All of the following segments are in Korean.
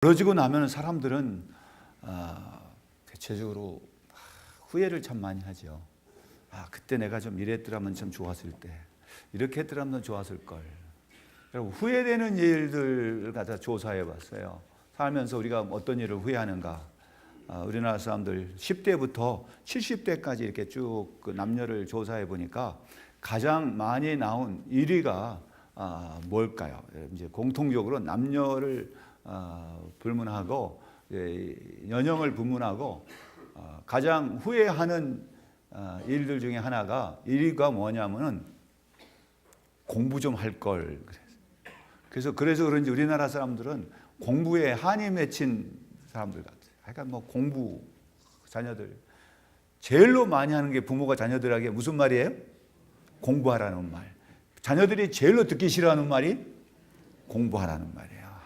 벌어지고 나면 사람들은 대체적으로 후회를 참 많이 하죠. 그때 내가 좀 이랬더라면 참 좋았을 때, 이렇게 했더라면 좋았을 걸. 여러분, 후회되는 일들을 갖다 조사해 봤어요. 살면서 우리가 어떤 일을 후회하는가. 우리나라 사람들 10대부터 70대까지 이렇게 쭉 그 남녀를 조사해 보니까 가장 많이 나온 1위가 뭘까요? 이제 공통적으로 남녀를 불문하고 연령을 불문하고 가장 후회하는 일들 중에 하나가 1위가 뭐냐면은 공부 좀 할 걸. 그래서 그런지 우리나라 사람들은 공부에 한이 맺힌 사람들 같아요. 그러니까 뭐 공부 자녀들 제일로 많이 하는 게 부모가 자녀들에게 무슨 말이에요? 공부하라는 말. 자녀들이 제일로 듣기 싫어하는 말이 공부하라는 말이에요.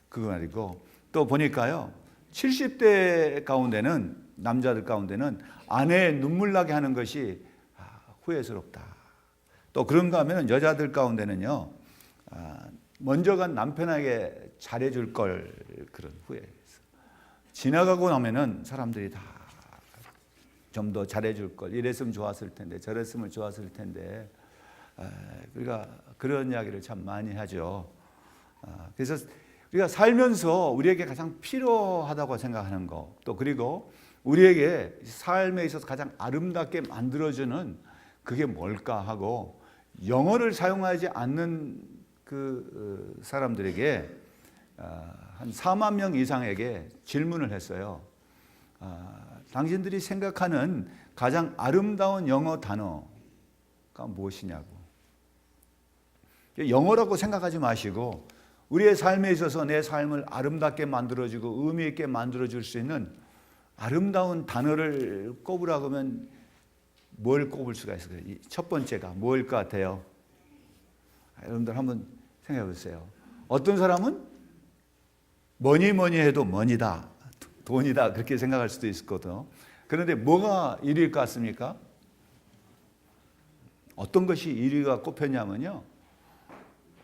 그거 말이고 또 보니까요 70대 가운데는 남자들 가운데는 아내 눈물 나게 하는 것이 후회스럽다. 또 그런가 하면 여자들 가운데는요 먼저 간 남편에게 잘해줄 걸 그런 후회. 지나가고 나면은 사람들이 다 좀 더 잘해줄 걸, 이랬으면 좋았을 텐데 저랬으면 좋았을 텐데 우리가 그런 이야기를 참 많이 하죠. 그래서 우리가 살면서 우리에게 가장 필요하다고 생각하는 거, 또 그리고 우리에게 삶에 있어서 가장 아름답게 만들어주는 그게 뭘까 하고 영어를 사용하지 않는 그 사람들에게 한 4만 명 이상에게 질문을 했어요. 당신들이 생각하는 가장 아름다운 영어 단어가 무엇이냐고. 영어라고 생각하지 마시고 우리의 삶에 있어서 내 삶을 아름답게 만들어주고 의미 있게 만들어줄 수 있는 아름다운 단어를 꼽으라고 하면 뭘 꼽을 수가 있을까요? 첫 번째가 뭐일 것 같아요? 여러분들 한번 생각해 보세요. 어떤 사람은 뭐니 해도 머니다, 돈이다 그렇게 생각할 수도 있을 거거든요. 그런데 뭐가 1위일 것 같습니까? 어떤 것이 1위가 꼽혔냐면요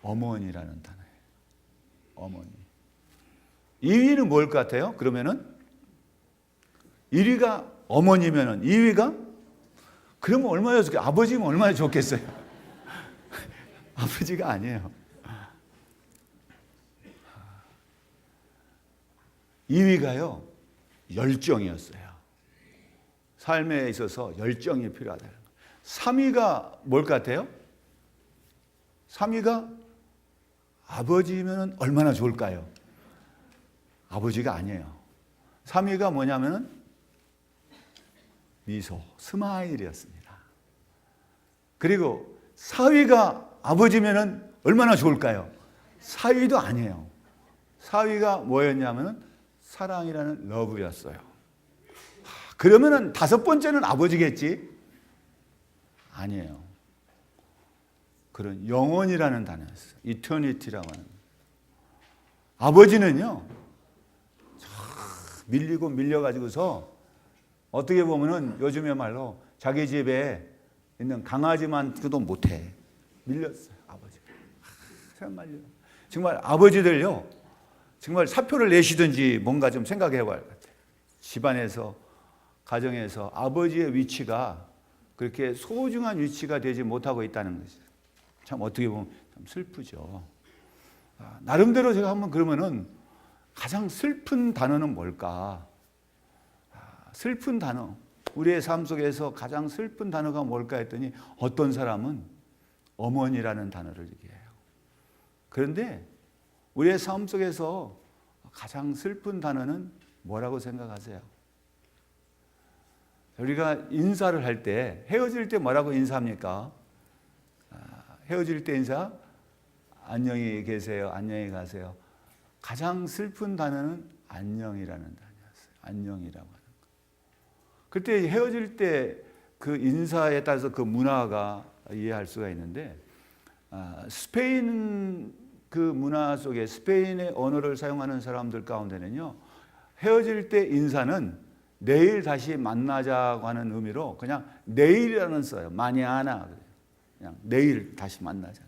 어머니라는 단어예요. 어머니. 2위는 뭘 것 같아요? 그러면은 1위가 어머니면은 2위가 그러면 얼마나 좋겠어요? 아버지면 얼마나 좋겠어요? 아버지가 아니에요. 2위가요 열정이었어요. 삶에 있어서 열정이 필요하다는 거. 3위가 뭘 것 같아요? 3위가 아버지면 얼마나 좋을까요? 아버지가 아니에요. 3위가 뭐냐면은 미소, 스마일이었습니다. 그리고 4위가 아버지면 얼마나 좋을까요? 4위도 아니에요. 4위가 뭐였냐면은 사랑이라는 러브였어요. 그러면은 5번째는 아버지겠지? 아니에요. 그런 영원이라는 단어였어요. 이터니티라고 하는. 아버지는요 밀리고 밀려가지고서 어떻게 보면은 요즘의 말로 자기 집에 있는 강아지만도 못해. 밀렸어요 아버지가. 정말 아버지들요 정말 사표를 내시든지 뭔가 좀 생각해 봐야 할 것 같아요. 집안에서 가정에서 아버지의 위치가 그렇게 소중한 위치가 되지 못하고 있다는 것이 참 어떻게 보면 참 슬프죠. 나름대로 제가 한번 그러면은 가장 슬픈 단어는 뭘까? 슬픈 단어. 우리의 삶 속에서 가장 슬픈 단어가 뭘까 했더니 어떤 사람은 어머니라는 단어를 얘기해요. 그런데 우리의 삶 속에서 가장 슬픈 단어는 뭐라고 생각하세요? 우리가 인사를 할 때 헤어질 때 뭐라고 인사합니까? 헤어질 때 인사 안녕히 계세요, 안녕히 가세요. 가장 슬픈 단어는 안녕이라는 단어였어요. 안녕이라고 하는 거. 그때 헤어질 때 그 인사에 따라서 그 문화가 이해할 수가 있는데 스페인 그 문화 속에 스페인의 언어를 사용하는 사람들 가운데는요 헤어질 때 인사는 내일 다시 만나자고 하는 의미로 그냥 내일이라는 써요. 마냐나. 그냥 내일 다시 만나자.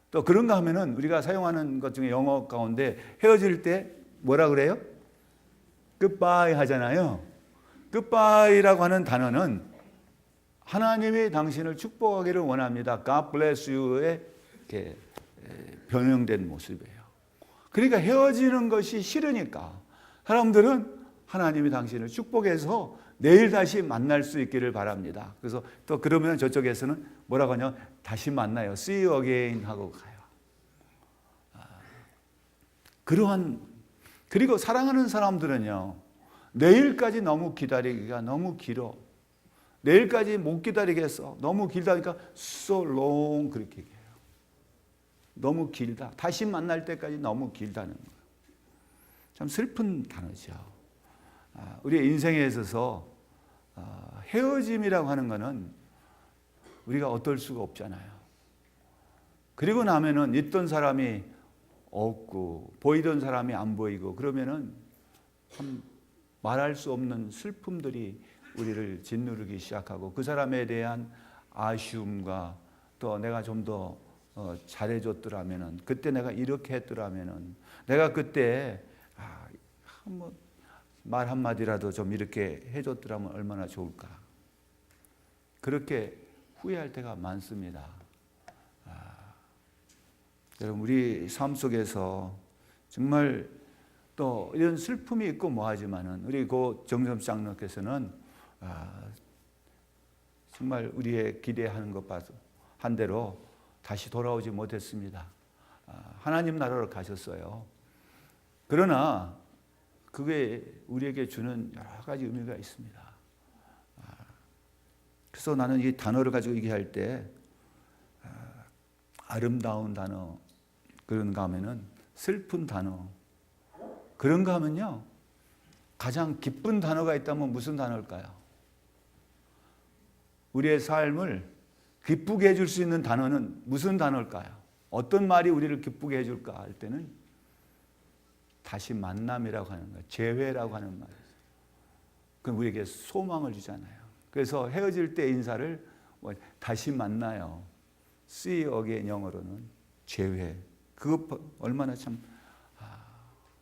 또 그런가 하면은 우리가 사용하는 것 중에 영어 가운데 헤어질 때 뭐라 그래요? goodbye 하잖아요. goodbye라고 하는 단어는 하나님이 당신을 축복하기를 원합니다. God bless you의 이렇게 변형된 모습이에요. 그러니까 헤어지는 것이 싫으니까 사람들은 하나님이 당신을 축복해서 내일 다시 만날 수 있기를 바랍니다. 그래서 또 그러면 저쪽에서는 뭐라고 하냐? 다시 만나요. See you again 하고 가요. 그리고 사랑하는 사람들은요, 내일까지 너무 기다리기가 너무 길어. 내일까지 못 기다리겠어. 너무 길다니까 so long 그렇게 얘기해요. 너무 길다. 다시 만날 때까지 너무 길다는 거예요. 참 슬픈 단어죠. 우리의 인생에 있어서 헤어짐이라고 하는 것은 우리가 어떨 수가 없잖아요. 그리고 나면은 있던 사람이 없고 보이던 사람이 안 보이고 그러면은 참 말할 수 없는 슬픔들이 우리를 짓누르기 시작하고 그 사람에 대한 아쉬움과 또 내가 좀 더 잘해줬더라면은 그때 내가 이렇게 했더라면은 내가 그때 뭐 말 한마디라도 좀 이렇게 해줬더라면 얼마나 좋을까. 그렇게 후회할 때가 많습니다. 여러분 우리 삶 속에서 정말 또 이런 슬픔이 있고 뭐하지만은 우리 고 정점 장로께서는 정말 우리의 기대하는 것 한 대로 다시 돌아오지 못했습니다. 하나님 나라로 가셨어요. 그러나 그게 우리에게 주는 여러 가지 의미가 있습니다. 그래서 나는 이 단어를 가지고 얘기할 때 아름다운 단어 그런가 하면은 슬픈 단어 그런가 하면요 가장 기쁜 단어가 있다면 무슨 단어일까요? 우리의 삶을 기쁘게 해줄 수 있는 단어는 무슨 단어일까요? 어떤 말이 우리를 기쁘게 해줄까 할 때는 다시 만남이라고 하는 거예요. 재회라고 하는 말이에요. 그럼 우리에게 소망을 주잖아요. 그래서 헤어질 때 인사를 다시 만나요. See you again 영어로는 재회. 그것 얼마나 참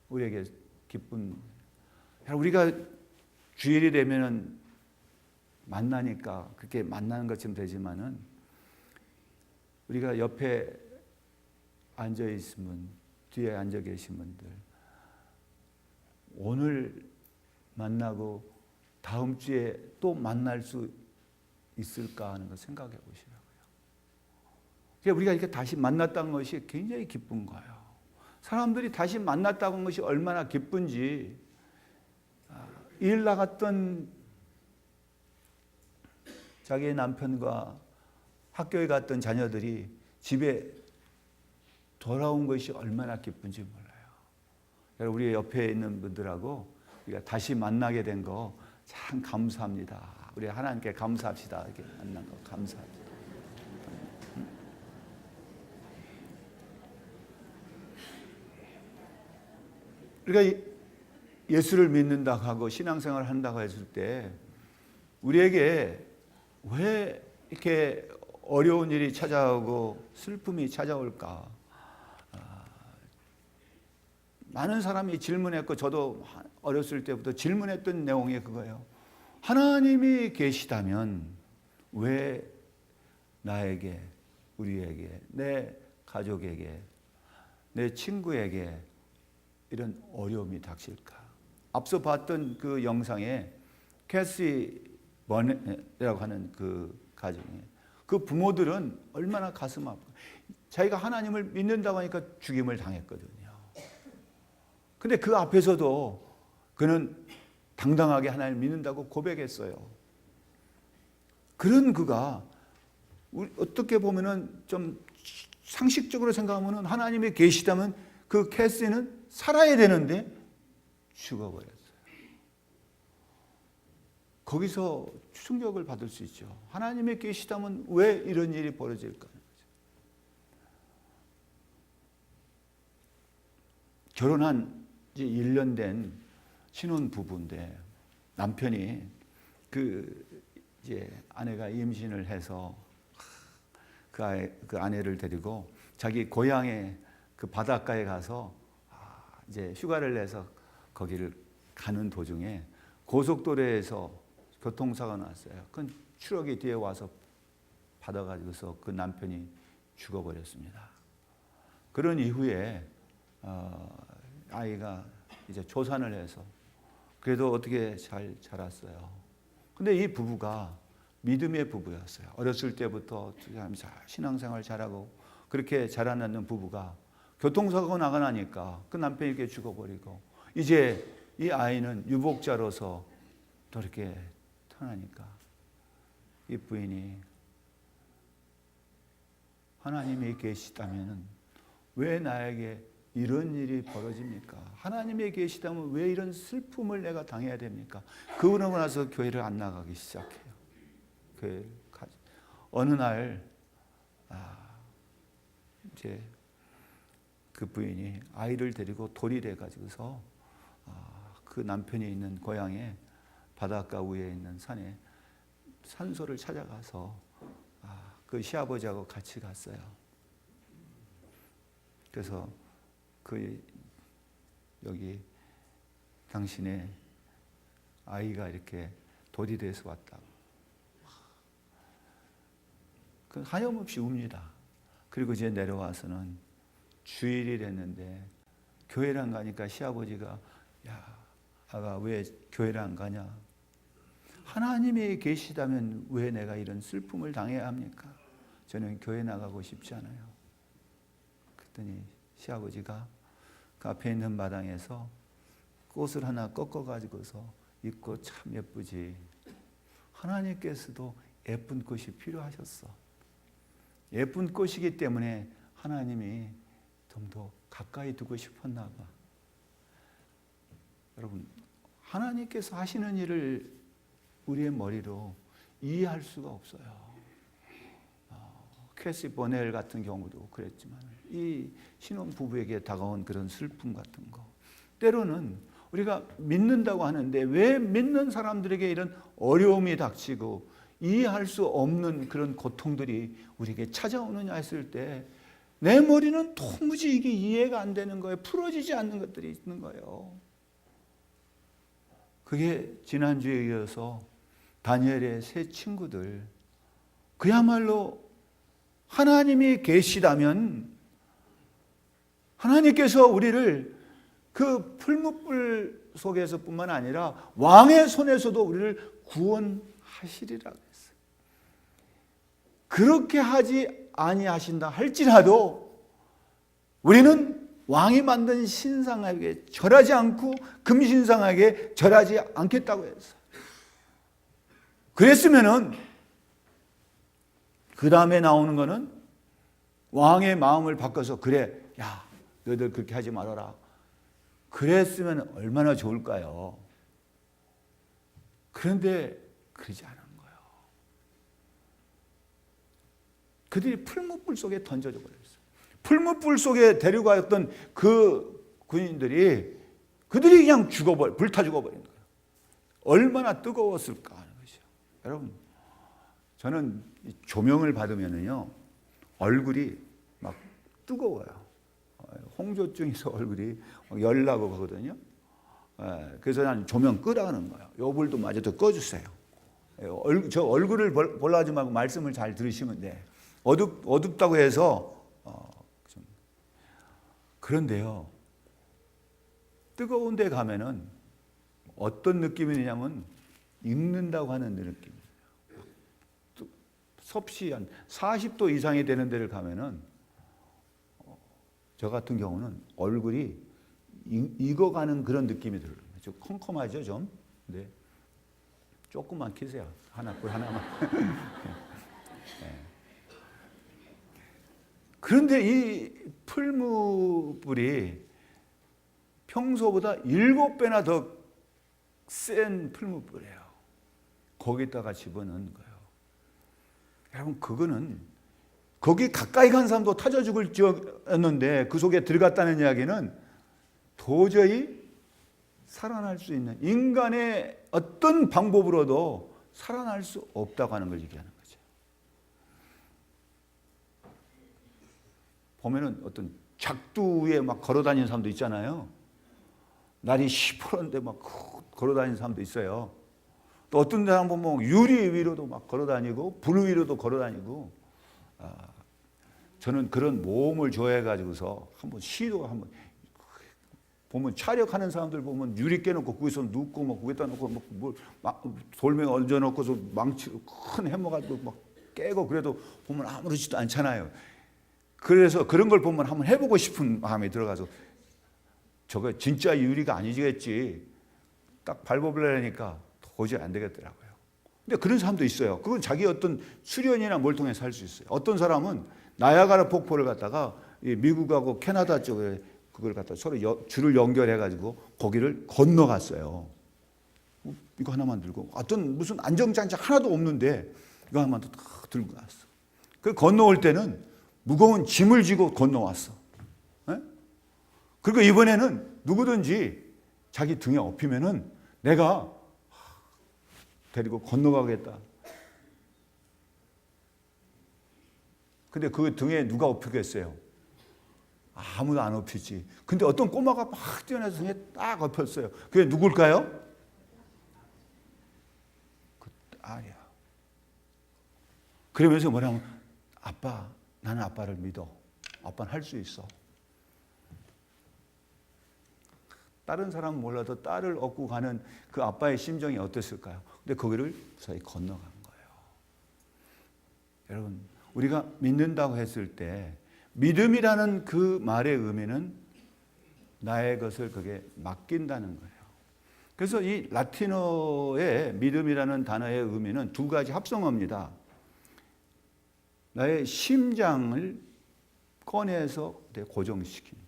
우리에게 기쁜. 우리가 주일이 되면은 만나니까 그렇게 만나는 것처럼 되지만은 우리가 옆에 앉아 있으면 뒤에 앉아 계신 분들 오늘 만나고 다음 주에 또 만날 수 있을까 하는 걸 생각해 보시라고요. 그러니까 우리가 이렇게 다시 만났다는 것이 굉장히 기쁜 거예요. 사람들이 다시 만났다는 것이 얼마나 기쁜지 일 나갔던 자기의 남편과 학교에 갔던 자녀들이 집에 돌아온 것이 얼마나 기쁜지 몰라요. 우리 옆에 있는 분들하고 우리가 다시 만나게 된 거 참 감사합니다. 우리 하나님께 감사합시다. 이렇게 만난 거 감사합니다. 우리가 예수를 믿는다고 하고 신앙생활을 한다고 했을 때 우리에게 왜 이렇게 어려운 일이 찾아오고 슬픔이 찾아올까? 많은 사람이 질문했고 저도 어렸을 때부터 질문했던 내용이 그거예요. 하나님이 계시다면 왜 나에게, 우리에게, 내 가족에게, 내 친구에게 이런 어려움이 닥칠까? 앞서 봤던 그 영상에 캐시 버넷이라고 하는 그 가정에 그 부모들은 얼마나 가슴 아프고 자기가 하나님을 믿는다고 하니까 죽임을 당했거든요. 근데 그 앞에서도 그는 당당하게 하나님을 믿는다고 고백했어요. 그런 그가 어떻게 보면은 좀 상식적으로 생각하면은 하나님이 계시다면 그 캐시는 살아야 되는데 죽어버렸어요. 거기서 충격을 받을 수 있죠. 하나님이 계시다면 왜 이런 일이 벌어질까? 결혼한 지 1년 된 신혼 부부인데 남편이 이제 아내가 임신을 해서 그 아내를 데리고 자기 고향에 그 바닷가에 가서 이제 휴가를 내서 거기를 가는 도중에 고속도로에서 교통사고가 났어요. 그 트럭이 뒤에 와서 받아가지고서 그 남편이 죽어버렸습니다. 그런 이후에 아이가 이제 조산을 해서 그래도 어떻게 잘 자랐어요. 근데 이 부부가 믿음의 부부였어요. 어렸을 때부터 신앙생활 잘하고 그렇게 자라나는 부부가 교통사고 나가 나니까 그 남편이 이렇게 죽어버리고 이제 이 아이는 유복자로서 또 이렇게 태어나니까 이 부인이 하나님이 계시다면 왜 나에게 이런 일이 벌어집니까? 하나님이 계시다면 왜 이런 슬픔을 내가 당해야 됩니까? 그러고 나서 교회를 안 나가기 시작해요. 어느 날 이제 그 부인이 아이를 데리고 도리래 가지고서 그 남편이 있는 고향에 바닷가 위에 있는 산에 산소를 찾아가서 그 시아버지하고 같이 갔어요. 그래서 여기 당신의 아이가 이렇게 도리돼서 왔다고. 하염없이 웁니다. 그리고 이제 내려와서는 주일이 됐는데 교회를 안 가니까 시아버지가 야, 아가 왜 교회를 안 가냐? 하나님이 계시다면 왜 내가 이런 슬픔을 당해야 합니까? 저는 교회 나가고 싶지 않아요. 그랬더니 시아버지가 그 앞에 있는 마당에서 꽃을 하나 꺾어가지고서 이 꽃 참 예쁘지. 하나님께서도 예쁜 꽃이 필요하셨어. 예쁜 꽃이기 때문에 하나님이 좀 더 가까이 두고 싶었나 봐. 여러분, 하나님께서 하시는 일을 우리의 머리로 이해할 수가 없어요. 캐시 버넬 같은 경우도 그랬지만 이 신혼부부에게 다가온 그런 슬픔 같은 거 때로는 우리가 믿는다고 하는데 왜 믿는 사람들에게 이런 어려움이 닥치고 이해할 수 없는 그런 고통들이 우리에게 찾아오느냐 했을 때 내 머리는 도무지 이게 이해가 안 되는 거예요. 풀어지지 않는 것들이 있는 거예요. 그게 지난주에 이어서 다니엘의 세 친구들, 그야말로 하나님이 계시다면 하나님께서 우리를 그 풀무불 속에서뿐만 아니라 왕의 손에서도 우리를 구원하시리라고 했어요. 그렇게 하지 아니하신다 할지라도 우리는 왕이 만든 신상에게 절하지 않고 금신상에게 절하지 않겠다고 했어요. 그랬으면은 그 다음에 나오는 거는 왕의 마음을 바꿔서 그래, 야, 너희들 그렇게 하지 말아라. 그랬으면 얼마나 좋을까요? 그런데 그러지 않은 거예요. 그들이 풀무불 속에 던져져 버렸어요. 풀무불 속에 데려갔던 그 군인들이 그들이 그냥 불타 죽어버린 거예요. 얼마나 뜨거웠을까 하는 것이죠. 여러분, 저는 조명을 받으면은요 얼굴이 막 뜨거워요. 홍조증에서 얼굴이 열나고 그러거든요. 그래서 난 조명 끄라는 거예요. 요 불도 마저 더 꺼주세요. 저 얼굴을 보려 하지 말고 말씀을 잘 들으시면 돼. 어둡다고 해서 그런데요, 뜨거운 데 가면은 어떤 느낌이냐면 익는다고 하는 느낌이에요. 섭씨 한 40도 이상이 되는 데를 가면은 저 같은 경우는 얼굴이 익어가는 그런 느낌이 들어요. 좀 컴컴하죠, 좀. 네. 조금만 키세요. 불 하나만. 네. 그런데 이 풀무불이 평소보다 7배나 더 센 풀무불이에요. 거기다가 집어넣는 거예요. 여러분, 그거는 거기 가까이 간 사람도 타져 죽을 지었는데 그 속에 들어갔다는 이야기는 도저히 살아날 수 있는, 인간의 어떤 방법으로도 살아날 수 없다고 하는 걸 얘기하는 거죠. 보면은 어떤 작두 위에 막 걸어 다니는 사람도 있잖아요. 날이 시퍼런데 막 걸어 다니는 사람도 있어요. 또 어떤 사람 보면 유리 위로도 막 걸어 다니고 불 위로도 걸어 다니고. 저는 그런 모험을 좋아해 가지고서 한번 시도 한번 보면 촬영하는 사람들 보면 유리 깨놓고 거기서 눕고 막 거기다 놓고 막 돌멩이 얹어 놓고서 망치로 큰 해머 가지고 막 깨고 그래도 보면 아무렇지도 않잖아요. 그래서 그런 걸 보면 한번 해보고 싶은 마음이 들어가서 저거 진짜 유리가 아니겠지 딱 밟아보려니까 도저히 안 되겠더라고요. 근데 그런 사람도 있어요. 그건 자기 어떤 수련이나 뭘 통해서 할 수 있어요. 어떤 사람은 나야가라 폭포를 갖다가 미국하고 캐나다 쪽에 그걸 갖다 서로 줄을 연결해 가지고 거기를 건너갔어요. 이거 하나만 들고 어떤 무슨 안정장치 하나도 없는데 이거 하나만 딱 들고 갔어. 그 건너올 때는 무거운 짐을 지고 건너왔어. 네? 그리고 이번에는 누구든지 자기 등에 업히면은 내가 데리고 건너가겠다. 근데 그 등에 누가 업히겠어요? 아무도 안 업히지. 근데 어떤 꼬마가 막 뛰어나서 등에 딱 업혔어요. 그게 누굴까요? 그 딸이야. 그러면서 뭐냐면 아빠, 나는 아빠를 믿어. 아빠는 할 수 있어. 다른 사람은 몰라도 딸을 업고 가는 그 아빠의 심정이 어땠을까요? 근데 거기를 무사히 건너간 거예요. 여러분, 우리가 믿는다고 했을 때 믿음이라는 그 말의 의미는 나의 것을 그게 맡긴다는 거예요. 그래서 이 라틴어의 믿음이라는 단어의 의미는 두 가지 합성어입니다. 나의 심장을 꺼내서 고정시키는,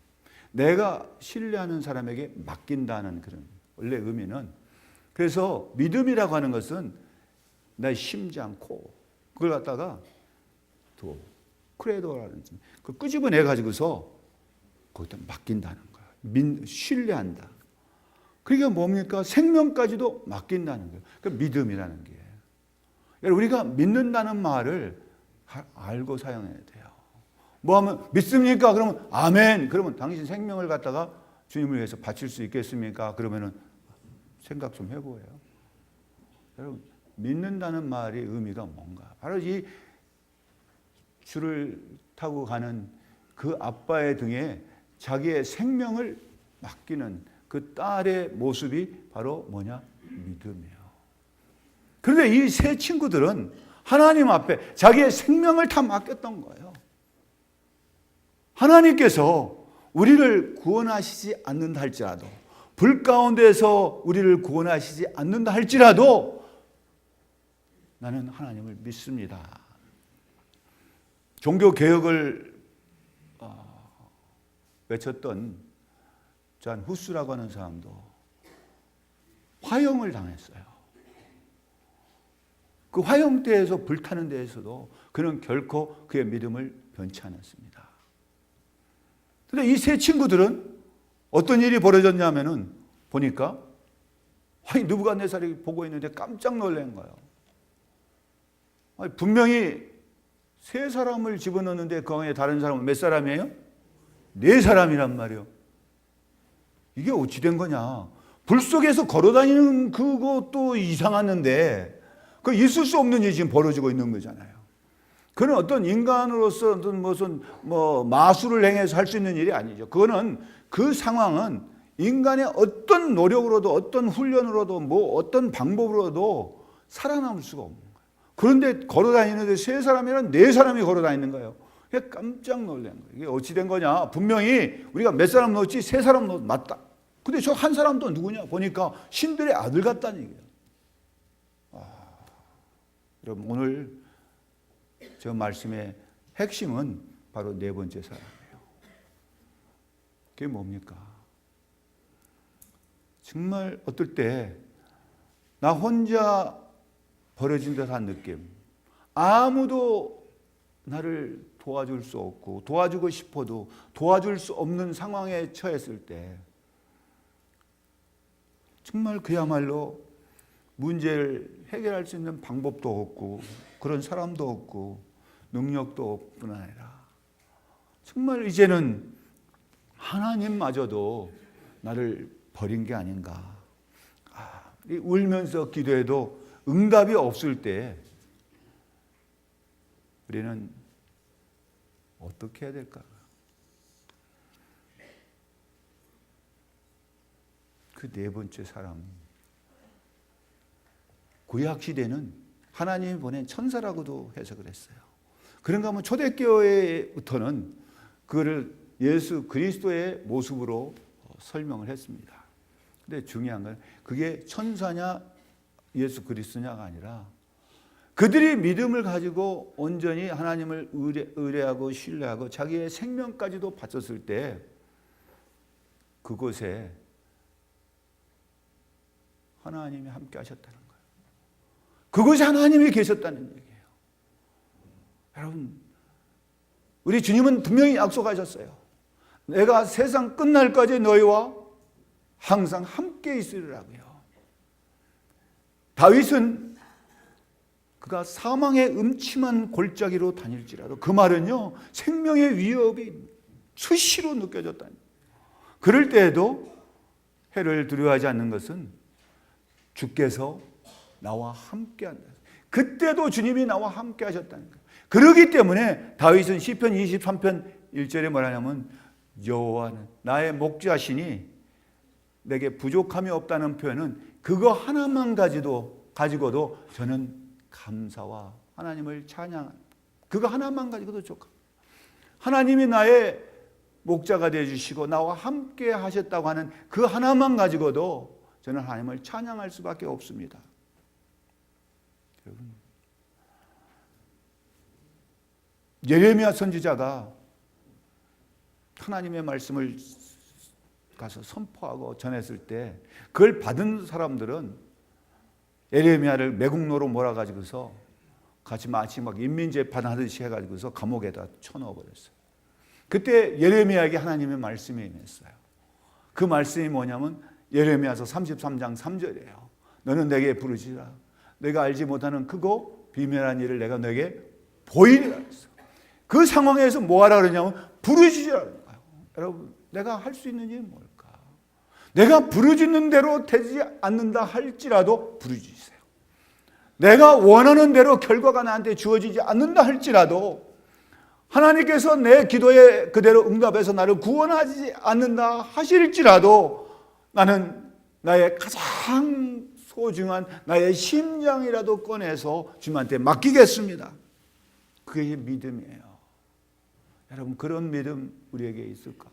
내가 신뢰하는 사람에게 맡긴다는 그런 원래 의미는, 그래서 믿음이라고 하는 것은 나의 심장, 코, 그걸 갖다가 또 크레도라는 그 끄집어내 가지고서 거기다 맡긴다는 거예요. 신뢰한다. 그게 뭡니까? 생명까지도 맡긴다는 거예요. 그 믿음이라는 게. 여러분, 우리가 믿는다는 말을 알고 사용해야 돼요. 뭐 하면 믿습니까? 그러면 아멘. 그러면 당신 생명을 갖다가 주님을 위해서 바칠 수 있겠습니까? 그러면은 생각 좀 해보세요. 여러분, 믿는다는 말의 의미가 뭔가? 바로 이 줄을 타고 가는 그 아빠의 등에 자기의 생명을 맡기는 그 딸의 모습이 바로 뭐냐? 믿음이에요. 그런데 이 세 친구들은 하나님 앞에 자기의 생명을 다 맡겼던 거예요. 하나님께서 우리를 구원하시지 않는다 할지라도, 불 가운데서 우리를 구원하시지 않는다 할지라도 나는 하나님을 믿습니다. 종교개혁을 외쳤던 잔 후스라고 하는 사람도 화형을 당했어요. 그 화형대에서 불타는 데에서도 그는 결코 그의 믿음을 변치 않았습니다. 그런데 이 세 친구들은 어떤 일이 벌어졌냐면은 보니까 느부갓네살이 보고 있는데 깜짝 놀란 거예요. 분명히 세 사람을 집어넣는데 그 안에 다른 사람은 몇 사람이에요? 네 사람이란 말이에요. 이게 어찌 된 거냐? 불 속에서 걸어다니는 그것도 이상하는데 그 있을 수 없는 일이 지금 벌어지고 있는 거잖아요. 그는 어떤 인간으로서 어떤 무슨 마술을 행해서 할 수 있는 일이 아니죠. 그거는 그 상황은 인간의 어떤 노력으로도 어떤 훈련으로도 어떤 방법으로도 살아남을 수가 없는 거예요. 그런데 걸어다니는데 세 사람이란 네 사람이 걸어다니는 거예요. 깜짝 놀란 거예요. 이게 어찌 된 거냐? 분명히 우리가 몇 사람 넣었지 세 사람 넣었 맞다. 근데 저 한 사람도 누구냐? 보니까 신들의 아들 같다는 얘기예요. 여러분, 오늘 저 말씀의 핵심은 바로 네 번째 사람이에요. 그게 뭡니까? 정말 어떨 때 나 혼자 버려진 듯한 느낌, 아무도 나를 도와줄 수 없고 도와주고 싶어도 도와줄 수 없는 상황에 처했을 때 정말 그야말로 문제를 해결할 수 있는 방법도 없고 그런 사람도 없고 능력도 없뿐 아니라 정말 이제는 하나님마저도 나를 버린 게 아닌가. 울면서 기도해도 응답이 없을 때 우리는 어떻게 해야 될까? 그 네 번째 사람, 구약 시대는 하나님이 보낸 천사라고도 해석을 했어요. 그런가 하면 초대교회부터는 그를 예수 그리스도의 모습으로 설명을 했습니다. 근데 중요한 건 그게 천사냐 예수 그리스도냐가 아니라 그들이 믿음을 가지고 온전히 하나님을 의뢰하고 신뢰하고 자기의 생명까지도 바쳤을 때 그곳에 하나님이 함께 하셨다는 거예요. 그곳에 하나님이 계셨다는 얘기예요. 여러분, 우리 주님은 분명히 약속하셨어요. 내가 세상 끝날까지 너희와 항상 함께 있으리라고요. 다윗은 그가 사망의 음침한 골짜기로 다닐지라도 그 말은요, 생명의 위협이 수시로 느껴졌다니. 그럴 때에도 해를 두려워하지 않는 것은 주께서 나와 함께 한다. 그때도 주님이 나와 함께 하셨다는 거예요. 그러기 때문에 다윗은 시편 23편 1절에 뭐라냐면 여호와는 나의 목자시니 내게 부족함이 없다는 표현은 그거 하나만 가지고도 저는 감사와 하나님을 찬양, 그거 하나만 가지고도 좋고, 하나님이 나의 목자가 되어주시고 나와 함께 하셨다고 하는 그 하나만 가지고도 저는 하나님을 찬양할 수밖에 없습니다. 여러분, 예레미야 선지자가 하나님의 말씀을 가서 선포하고 전했을 때 그걸 받은 사람들은 예레미야를 매국노로 몰아가지고서 같이 마치 막 인민재판하듯이 해가지고서 감옥에다 쳐넣어 버렸어요. 그때 예레미야에게 하나님의 말씀이 임했어요. 그 말씀이 뭐냐면 예레미야서 33장 3절이에요. 너는 내게 부르시라. 내가 알지 못하는 크고 비밀한 일을 내가 너에게 보이리라 했어. 그 상황에서 뭐 하라 그러냐면 부르짖으라는 거예요. 여러분, 내가 할 수 있는 일이 뭘까? 내가 부르짖는 대로 되지 않는다 할지라도 부르짖으세요. 내가 원하는 대로 결과가 나한테 주어지지 않는다 할지라도 하나님께서 내 기도에 그대로 응답해서 나를 구원하지 않는다 하실지라도 나는 나의 가장 소중한 나의 심장이라도 꺼내서 주님한테 맡기겠습니다. 그게 믿음이에요. 여러분, 그런 믿음 우리에게 있을까?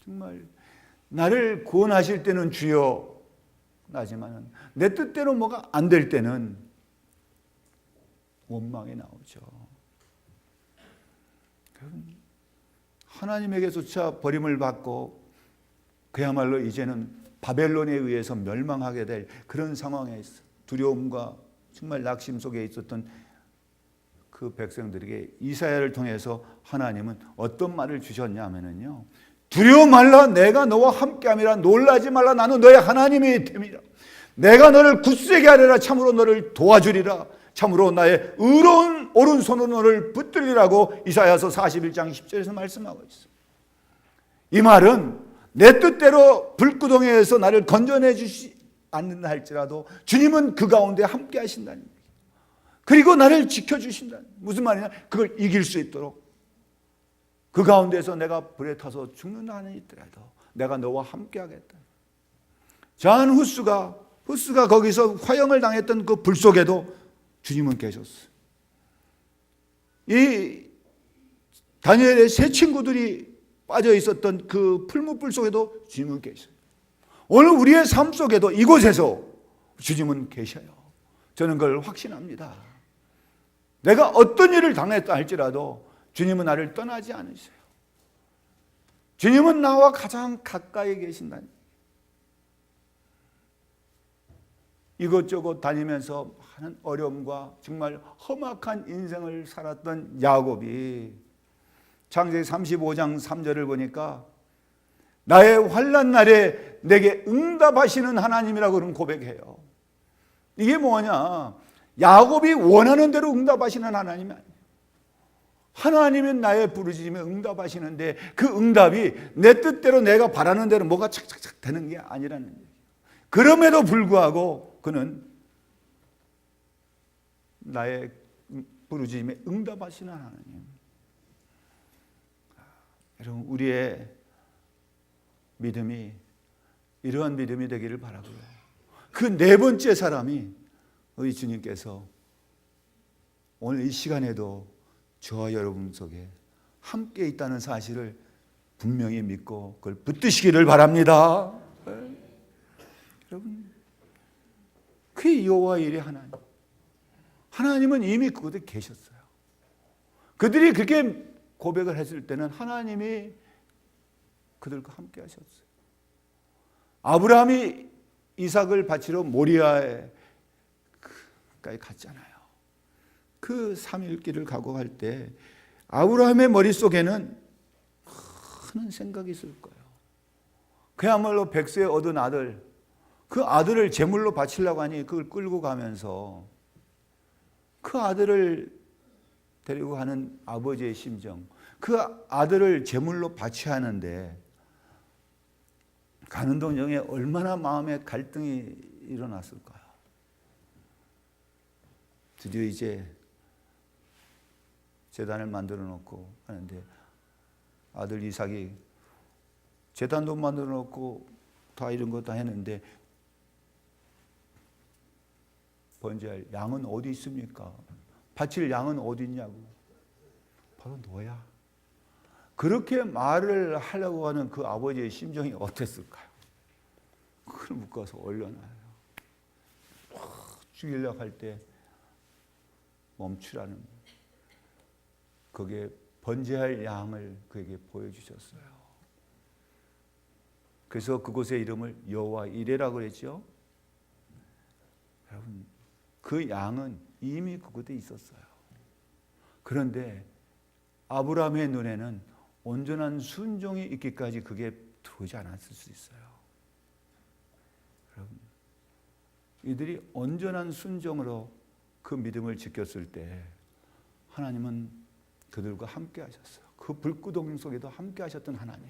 정말 나를 구원하실 때는 주여 나지만 내 뜻대로 뭐가 안 될 때는 원망이 나오죠. 하나님에게조차 버림을 받고 그야말로 이제는 바벨론에 의해서 멸망하게 될 그런 상황에 있어 두려움과 정말 낙심 속에 있었던 그 백성들에게 이사야를 통해서 하나님은 어떤 말을 주셨냐면요, 두려워 말라, 내가 너와 함께함이라. 놀라지 말라, 나는 너의 하나님이 됨이라. 내가 너를 굳세게 하리라. 참으로 너를 도와주리라. 참으로 나의 의로운 오른손으로 너를 붙들리라고 이사야서 41장 10절에서 말씀하고 있습니다. 이 말은 내 뜻대로 불구덩이에서 나를 건져내 주지 않는다 할지라도 주님은 그 가운데 함께 하신다는 얘기예요. 그리고 나를 지켜주신다는, 무슨 말이냐, 그걸 이길 수 있도록 그 가운데서 내가 불에 타서 죽는다 하는 있더라도 내가 너와 함께 하겠다. 잔 후스가 거기서 화형을 당했던 그 불 속에도 주님은 계셨어요. 이 다니엘의 세 친구들이 빠져 있었던 그 풀무불 속에도 주님은 계셔요. 오늘 우리의 삶 속에도 이곳에서 주님은 계셔요. 저는 그걸 확신합니다. 내가 어떤 일을 당했다 할지라도 주님은 나를 떠나지 않으세요. 주님은 나와 가장 가까이 계신다니. 이것저것 다니면서 많은 어려움과 정말 험악한 인생을 살았던 야곱이 창세기 35장 3절을 보니까 나의 환난 날에 내게 응답하시는 하나님이라고 그런 고백해요. 이게 뭐냐? 야곱이 원하는 대로 응답하시는 하나님이 아니에요. 하나님은 나의 부르짖음에 응답하시는데 그 응답이 내 뜻대로 내가 바라는 대로 뭐가 착착착 되는 게 아니라는 얘기예요. 그럼에도 불구하고 그는 나의 부르짖음에 응답하시는 하나님. 여러분, 우리의 믿음이 이러한 믿음이 되기를 바라고요. 그 네 번째 사람이 우리 주님께서 오늘 이 시간에도 저와 여러분 속에 함께 있다는 사실을 분명히 믿고 그걸 붙드시기를 바랍니다. 네. 여러분, 그 여호와 일의 하나님, 하나님은 이미 그곳에 계셨어요. 그들이 그렇게 고백을 했을 때는 하나님이 그들과 함께 하셨어요. 아브라함이 이삭을 바치러 모리아에 갔잖아요. 그 3일 길을 가고 갈 때 아브라함의 머릿속에는 큰 생각이 있을 거예요. 그야말로 백세 얻은 아들, 그 아들을 제물로 바치려고 하니 그걸 끌고 가면서 그 아들을 데리고 가는 아버지의 심정, 그 아들을 제물로 바치하는데 가는 도중에 얼마나 마음에 갈등이 일어났을까요? 드디어 이제 제단을 만들어 놓고 하는데 아들 이삭이 제단도 만들어 놓고 다 이런 거 다 했는데 번제할 양은 어디 있습니까? 바칠 양은 어디 있냐고. 바로 너야. 그렇게 말을 하려고 하는 그 아버지의 심정이 어땠을까요? 그걸 묶어서 올려놔요. 죽이려고 할 때 멈추라는, 거기에 번제할 양을 그에게 보여주셨어요. 그래서 그곳의 이름을 여호와 이레라고 그랬죠. 여러분, 그 양은 이미 그곳에 있었어요. 그런데 아브라함의 눈에는 온전한 순종이 있기까지 그게 들어오지 않았을 수 있어요. 여러분, 이들이 온전한 순종으로 그 믿음을 지켰을 때 하나님은 그들과 함께 하셨어요. 그 불구덩이 속에도 함께 하셨던 하나님,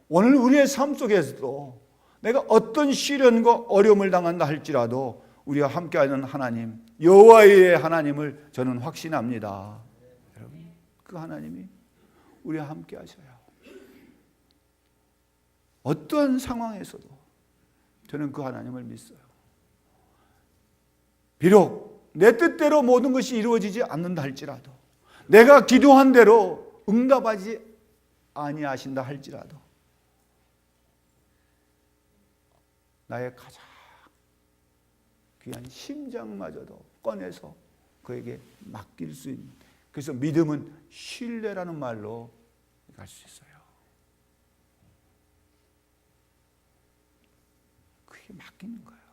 오늘 우리의 삶 속에서도 내가 어떤 시련과 어려움을 당한다 할지라도 우리와 함께하는 하나님, 여호와의 하나님을 저는 확신합니다. 여러분, 그 하나님이 우리와 함께 하셔요. 어떠한 상황에서도 저는 그 하나님을 믿어요. 비록 내 뜻대로 모든 것이 이루어지지 않는다 할지라도, 내가 기도한 대로 응답하지 아니하신다 할지라도, 나의 가장 귀한 심장마저도 꺼내서 그에게 맡길 수 있는, 그래서 믿음은 신뢰라는 말로 갈 수 있어요. 그게 맡기는 거예요.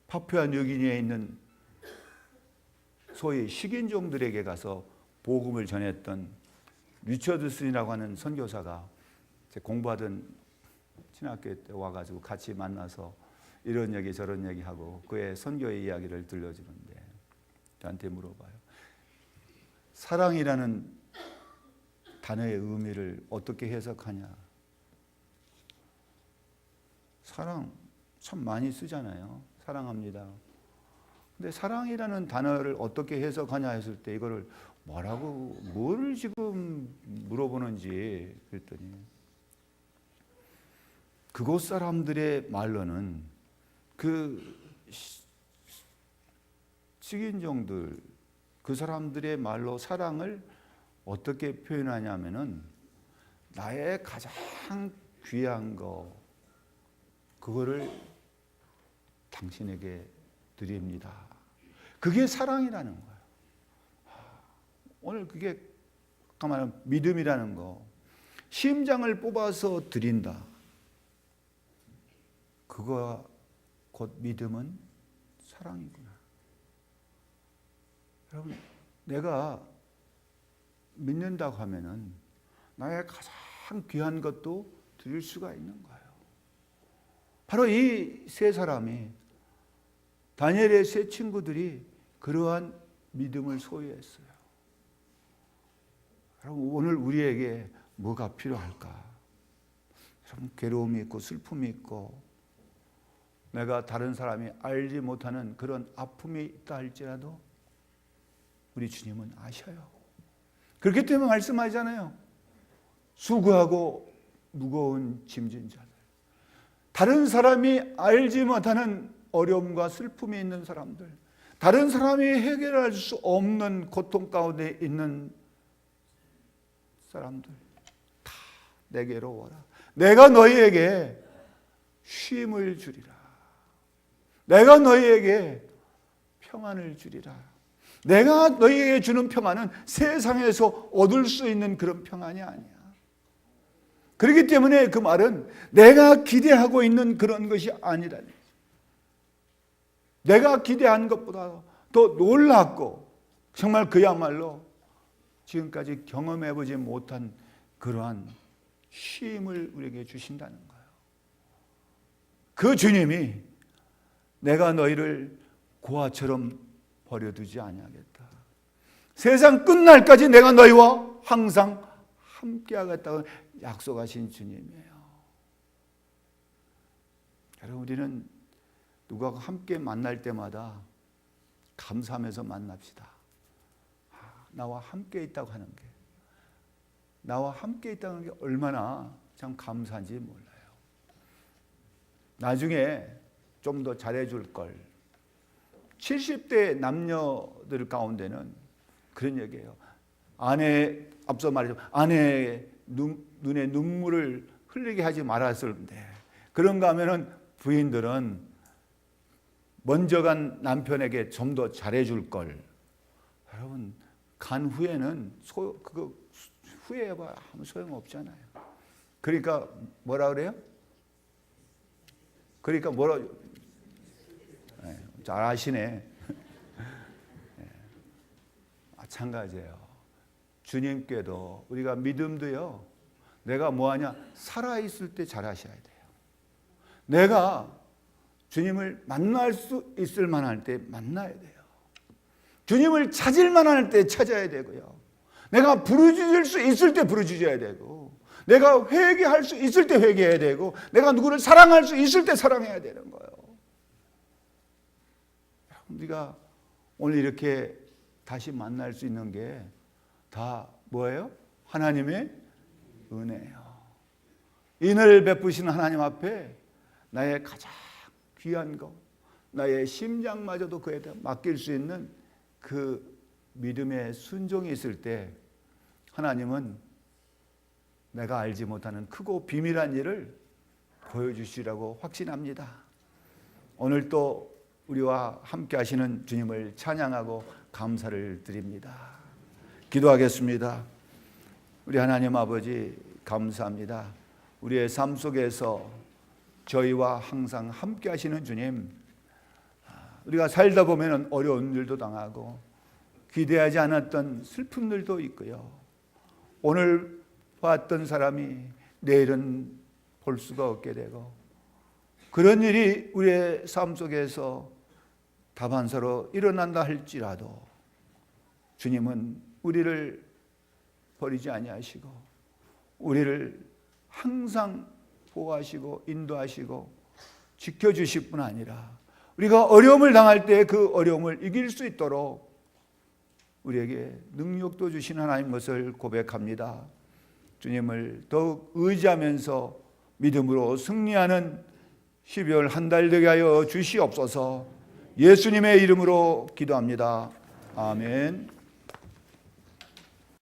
파푸아 뉴기니아에 있는 소위 식인종들에게 가서 복음을 전했던 리처드슨이라고 하는 선교사가 공부하던 신학교에 때 와가지고 같이 만나서 이런 얘기 저런 얘기하고 그의 선교의 이야기를 들려주는데 저한테 물어봐요. 사랑이라는 단어의 의미를 어떻게 해석하냐. 사랑 참 많이 쓰잖아요. 사랑합니다. 근데 사랑이라는 단어를 어떻게 해석하냐 했을 때 이거를 뭐를 지금 물어보는지 그랬더니 그곳 사람들의 말로는 그 식인종들, 그 사람들의 말로 사랑을 어떻게 표현하냐면은 나의 가장 귀한 거, 그거를 당신에게 드립니다. 그게 사랑이라는 거예요. 오늘 그게 아까 말한 믿음이라는 거, 심장을 뽑아서 드린다. 그거 곧 믿음은 사랑이구나. 여러분, 내가 믿는다고 하면은 나의 가장 귀한 것도 드릴 수가 있는 거예요. 바로 이 세 사람이, 다니엘의 세 친구들이 그러한 믿음을 소유했어요. 여러분, 오늘 우리에게 뭐가 필요할까? 여러분, 괴로움이 있고 슬픔이 있고 내가 다른 사람이 알지 못하는 그런 아픔이 있다 할지라도 우리 주님은 아셔요. 그렇기 때문에 말씀하잖아요. 수고하고 무거운 짐진 자들, 다른 사람이 알지 못하는 어려움과 슬픔이 있는 사람들, 다른 사람이 해결할 수 없는 고통 가운데 있는 사람들 다 내게로 오라. 내가 너희에게 쉼을 주리라. 내가 너희에게 평안을 주리라. 내가 너희에게 주는 평안은 세상에서 얻을 수 있는 그런 평안이 아니야. 그렇기 때문에 그 말은 내가 기대하고 있는 그런 것이 아니라는 거죠. 내가 기대한 것보다 더 놀랍고 정말 그야말로 지금까지 경험해보지 못한 그러한 쉼을 우리에게 주신다는 거예요. 그 주님이 내가 너희를 고아처럼 버려두지 아니하겠다. 세상 끝날까지 내가 너희와 항상 함께하겠다고 약속하신 주님이에요. 여러분, 우리는 누가 함께 만날 때마다 감사하면서 만납시다. 나와 함께 있다고 하는 게, 나와 함께 있다는 게 얼마나 참 감사한지 몰라요. 나중에 좀 더 잘해줄 걸. 70대 남녀들 가운데는 그런 얘기예요. 앞서 말했죠. 아내의 눈에 눈물을 흘리게 하지 말았을는데, 그런가 하면은 부인들은 먼저 간 남편에게 좀 더 잘해줄 걸. 여러분, 간 후에는 그거 후회해봐 아무 소용 없잖아요. 그러니까 뭐라 그래요? 그러니까 잘 아시네. 마찬가지예요. 주님께도 우리가 믿음도요, 내가 뭐하냐? 살아있을 때 잘하셔야 돼요. 내가 주님을 만날 수 있을 만할 때 만나야 돼요. 주님을 찾을 만할 때 찾아야 되고요. 내가 부르짖을 수 있을 때 부르짖어야 되고, 내가 회개할 수 있을 때 회개해야 되고, 내가 누구를 사랑할 수 있을 때 사랑해야 되는 거예요. 우리가 오늘 이렇게 다시 만날 수 있는 게 다 뭐예요? 하나님의 은혜예요. 인을 베푸시는 하나님 앞에 나의 가장 귀한 것, 나의 심장마저도 그에 맡길 수 있는 그 믿음의 순종이 있을 때 하나님은 내가 알지 못하는 크고 비밀한 일을 보여주시라고 확신합니다. 오늘 또 우리와 함께 하시는 주님을 찬양하고 감사를 드립니다. 기도하겠습니다. 우리 하나님 아버지, 감사합니다. 우리의 삶 속에서 저희와 항상 함께 하시는 주님, 우리가 살다 보면 어려운 일도 당하고 기대하지 않았던 슬픔들도 있고요. 오늘 봤던 사람이 내일은 볼 수가 없게 되고, 그런 일이 우리의 삶 속에서 다반사로 일어난다 할지라도 주님은 우리를 버리지 아니하시고 우리를 항상 보호하시고 인도하시고 지켜주실 뿐 아니라 우리가 어려움을 당할 때 그 어려움을 이길 수 있도록 우리에게 능력도 주신 하나님 것을 고백합니다. 주님을 더욱 의지하면서 믿음으로 승리하는 12월 한 달 되게 하여 주시옵소서. 예수님의 이름으로 기도합니다. 아멘.